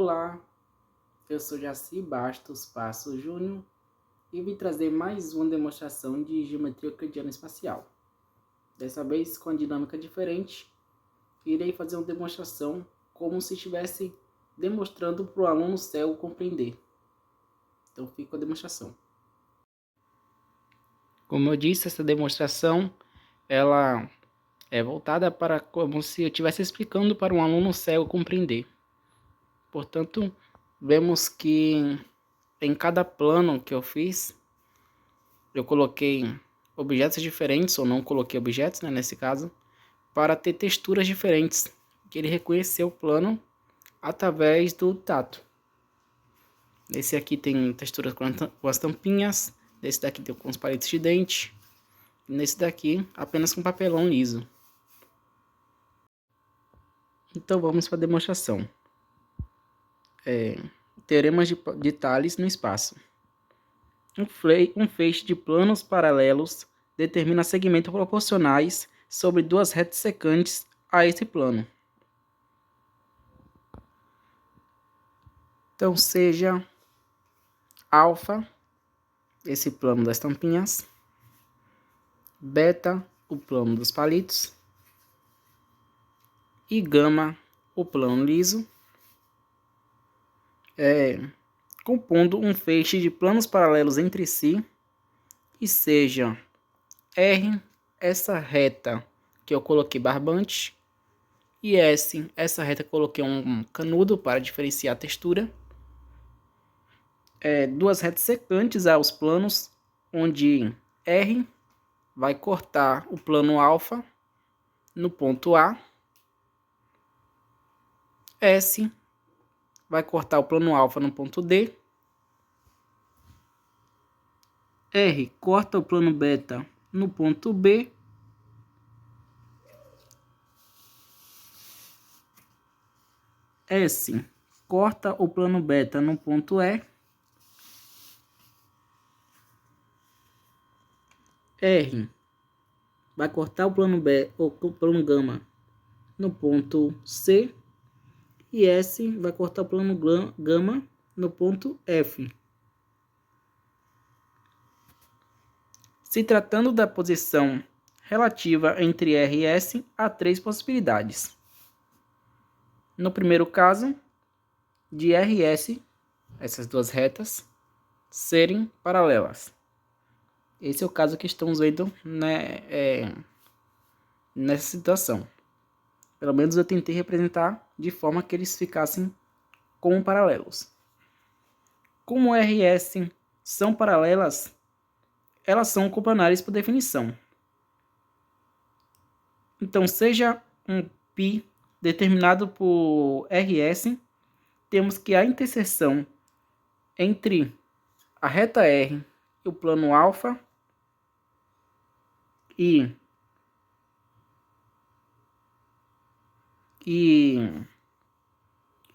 Olá, eu sou Jaci Bastos Passo Júnior e vim trazer mais uma demonstração de geometria euclidiana espacial. Dessa vez com a dinâmica diferente, irei fazer uma demonstração como se estivesse demonstrando para o aluno cego compreender. Então fica a demonstração. Como eu disse, essa demonstração ela é voltada para como se eu estivesse explicando para um aluno cego compreender. Portanto, vemos que em cada plano que eu fiz, eu coloquei objetos diferentes, ou não coloquei objetos, né, nesse caso, para ter texturas diferentes, que ele reconheceu o plano através do tato. Esse aqui tem texturas com as tampinhas, nesse daqui tem com os palitos de dente, e nesse daqui apenas com papelão liso. Então vamos para a demonstração. Teoremas de Thales no espaço. Um feixe de planos paralelos determina segmentos proporcionais sobre duas retas secantes a esse plano. Então seja alfa, esse plano das tampinhas, beta, o plano dos palitos, e gama, o plano liso, compondo um feixe de planos paralelos entre si, e seja R, essa reta que eu coloquei barbante, e S, essa reta que eu coloquei um canudo para diferenciar a textura. Duas retas secantes aos planos, onde R vai cortar o plano alfa no ponto A, S vai cortar o plano alfa no ponto D, R corta o plano beta no ponto B, S corta o plano beta no ponto E, R vai cortar o plano B, ou o plano gama no ponto C, e S vai cortar o plano gama no ponto F. Se tratando da posição relativa entre R e S, há três possibilidades. No primeiro caso, de R e S, essas duas retas, serem paralelas. Esse é o caso que estamos vendo, né, nessa situação. Pelo menos eu tentei representar de forma que eles ficassem como paralelos. Como R e S são paralelas, elas são coplanares por definição. Então, seja um π determinado por RS, temos que a interseção entre a reta R e o plano alfa e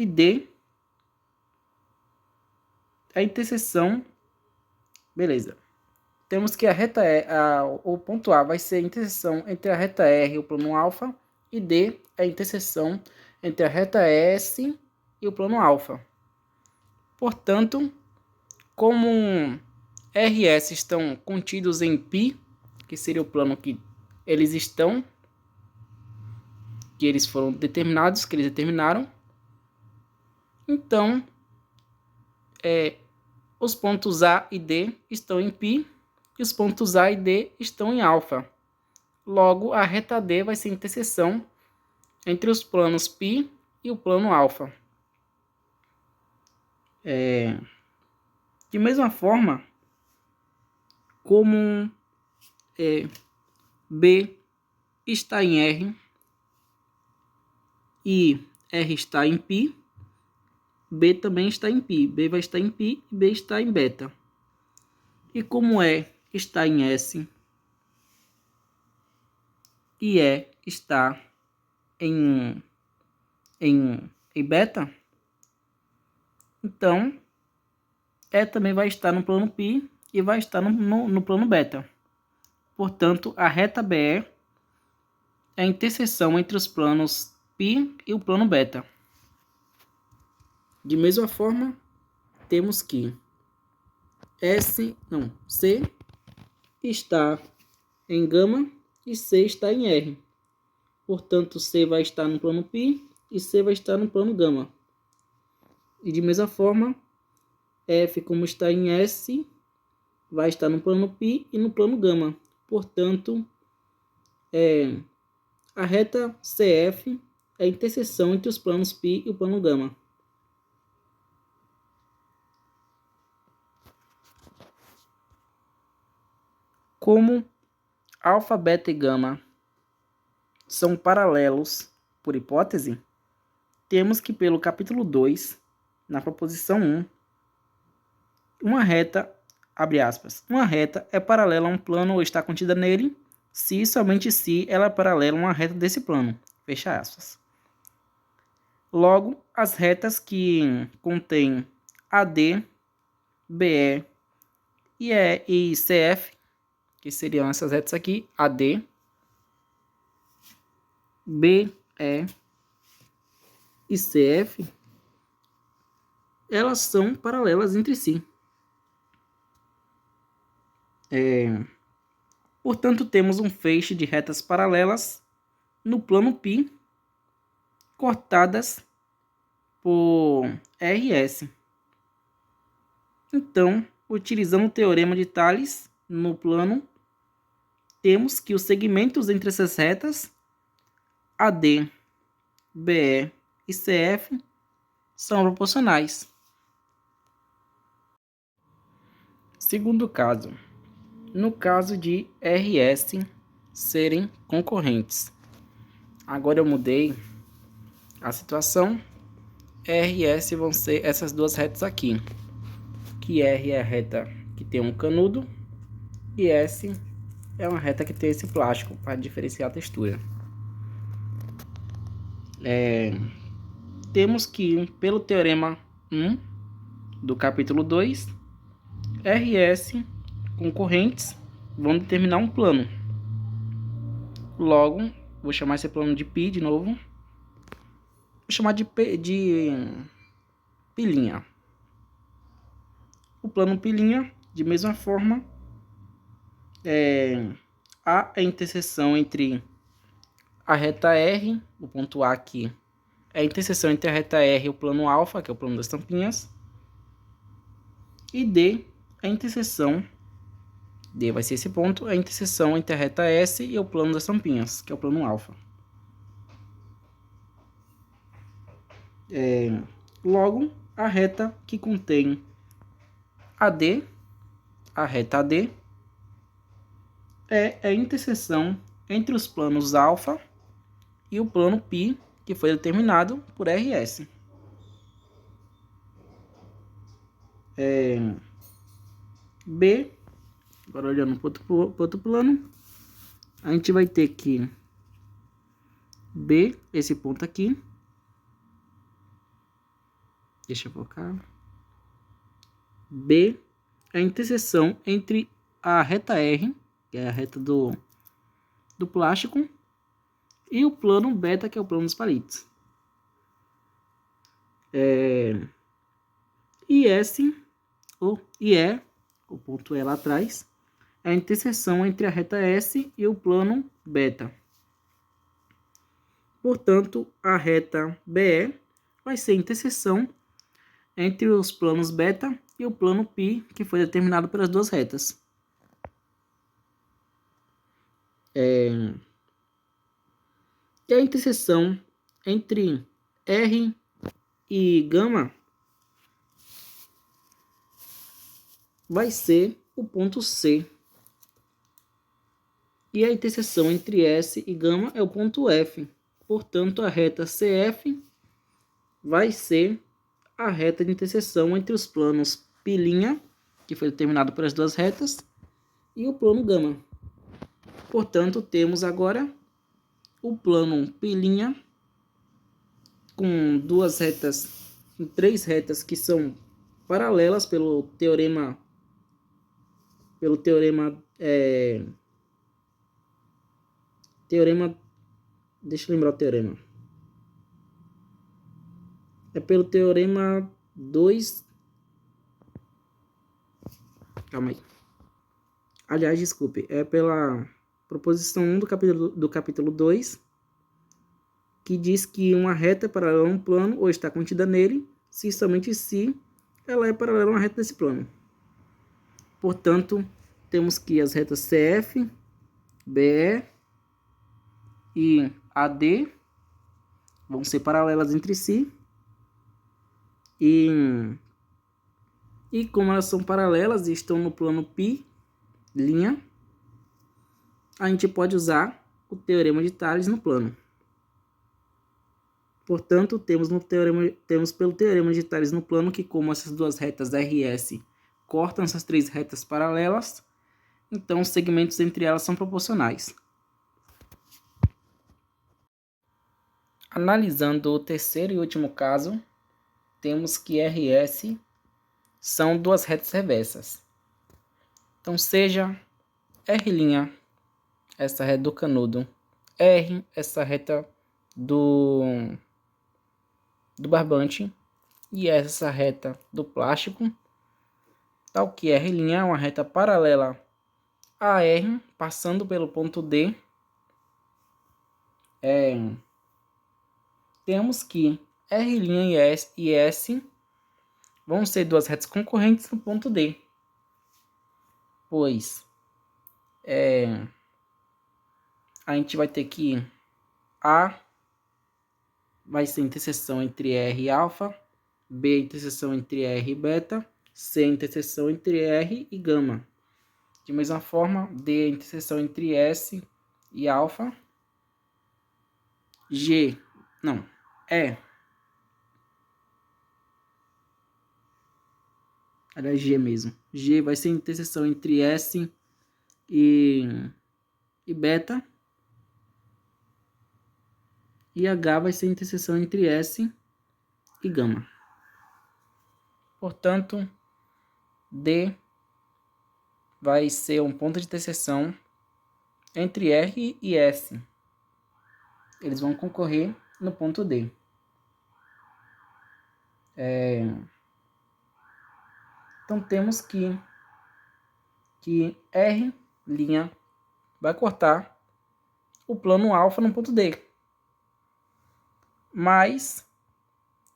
D, a interseção, beleza. Temos que a reta o ponto A vai ser a interseção entre a reta R e o plano alfa, e D é a interseção entre a reta S e o plano alfa. Portanto, como R e S estão contidos em π, que seria o plano que eles estão, que eles foram determinados, que eles determinaram, então os pontos A e D estão em π, e os pontos A e D estão em alfa. Logo, a reta D vai ser a interseção entre os planos π e o plano alfa. De mesma forma, como B está em R e R está em π, B também está em π. B vai estar em π e B está em beta. E como E está em S e E está em beta, então E também vai estar no plano π e vai estar no plano beta. Portanto, a reta BE é a interseção entre os planos π e o plano beta. De mesma forma, temos que C está em gama e C está em R. Portanto, C vai estar no plano π e C vai estar no plano gama. E de mesma forma, F, como está em S, vai estar no plano π e no plano gama. Portanto, a reta CF é a interseção entre os planos π e o plano gama. Como alfa, beta e gama são paralelos por hipótese, temos que pelo capítulo 2, na proposição 1, uma reta, abre aspas, uma reta é paralela a um plano ou está contida nele, se e somente se ela é paralela a uma reta desse plano, fecha aspas. Logo, as retas que contêm AD, BE e CF, que seriam essas retas aqui, AD, BE e CF, elas são paralelas entre si. Portanto, temos um feixe de retas paralelas no plano π, cortadas por RS. Então, utilizando o teorema de Thales no plano, temos que os segmentos entre essas retas, AD, BE e CF, são proporcionais. Segundo caso, no caso de RS serem concorrentes. Agora eu mudei a situação. RS vão ser essas duas retas aqui. Que R é a reta que tem um canudo e S é uma reta que tem esse plástico para diferenciar a textura. Temos que, pelo teorema 1 do capítulo 2, RS concorrentes vão determinar um plano. Logo, vou chamar esse plano de π de novo. Vou chamar de pilinha. O plano pilinha, de mesma forma, A é a interseção entre a reta R, o ponto A aqui, é a interseção entre a reta R e o plano alfa, que é o plano das tampinhas, e D é a interseção, D vai ser esse ponto, é a interseção entre a reta S e o plano das tampinhas, que é o plano alfa. Logo, a reta que contém AD, a reta AD, é a interseção entre os planos alfa e o plano π, que foi determinado por RS. B, agora olhando para outro plano, a gente vai ter que B, esse ponto aqui, deixa eu focar, B é a interseção entre a reta R, que é a reta do plástico, e o plano beta, que é o plano dos palitos. E S, ou IE, o ponto E lá atrás, é a interseção entre a reta S e o plano beta. Portanto, a reta BE vai ser a interseção entre os planos beta e o plano π, que foi determinado pelas duas retas. E a interseção entre R e gama vai ser o ponto C. E a interseção entre S e gama é o ponto F. Portanto, a reta CF vai ser a reta de interseção entre os planos π', que foi determinado pelas duas retas, e o plano gama. Portanto, temos agora o plano π' com duas retas, com três retas que são paralelas pelo teorema, deixa eu lembrar o teorema. É pelo teorema 2. Calma aí. Aliás, desculpe. É pela proposição 1 do capítulo 2, que diz que uma reta é paralela a um plano ou está contida nele, se somente se ela é paralela a uma reta desse plano. Portanto, temos que as retas CF, BE e AD vão ser paralelas entre si. E como elas são paralelas e estão no plano π', a gente pode usar o teorema de Tales no plano. Portanto, temos pelo teorema de Tales no plano que, como essas duas retas RS cortam essas três retas paralelas, então os segmentos entre elas são proporcionais. Analisando o terceiro e último caso, temos que RS são duas retas reversas. Então, seja R', essa reta do canudo, R, essa reta do barbante, e essa reta do plástico, tal que R' é uma reta paralela a R, passando pelo ponto D. Temos que R' e S vão ser duas retas concorrentes no ponto D, pois a gente vai ter que A vai ser a interseção entre R e alfa, B a interseção entre R e beta, C a interseção entre R e gama. De mesma forma, D a interseção entre S e alfa, aliás, G mesmo. G vai ser a interseção entre S e beta. E H vai ser a interseção entre S e gama. Portanto, D vai ser um ponto de interseção entre R e S. Eles vão concorrer no ponto D. Então, temos que R' vai cortar o plano alfa no ponto D. Mas,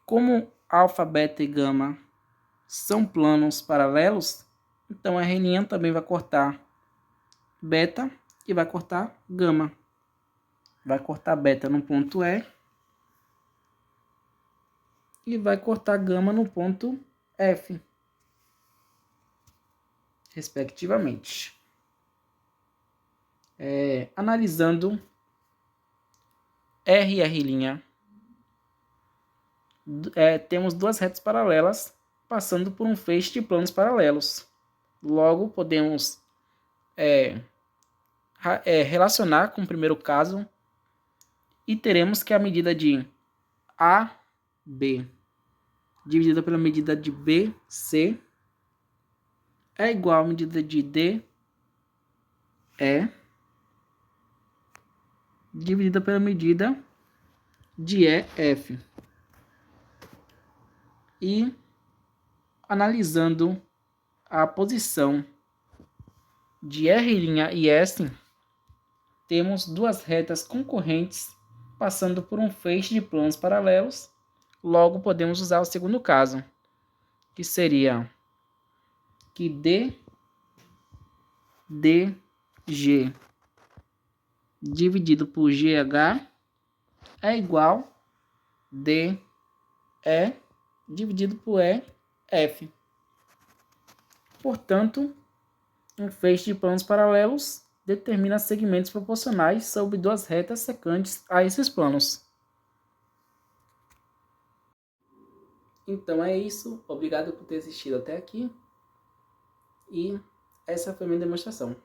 como alfa, beta e gama são planos paralelos, então R' também vai cortar beta e vai cortar gama. Vai cortar beta no ponto E e vai cortar gama no ponto F, respectivamente. Analisando R e R', temos duas retas paralelas passando por um feixe de planos paralelos. Logo, podemos relacionar com o primeiro caso e teremos que a medida de AB dividida pela medida de BC é igual à medida de DE dividida pela medida de EF. E analisando a posição de R' e S, temos duas retas concorrentes passando por um feixe de planos paralelos. Logo, podemos usar o segundo caso, que seria que DG dividido por GH é igual DE dividido por EF. Portanto, um feixe de planos paralelos determina segmentos proporcionais sobre duas retas secantes a esses planos. Então é isso. Obrigado por ter assistido até aqui. E essa foi a minha demonstração.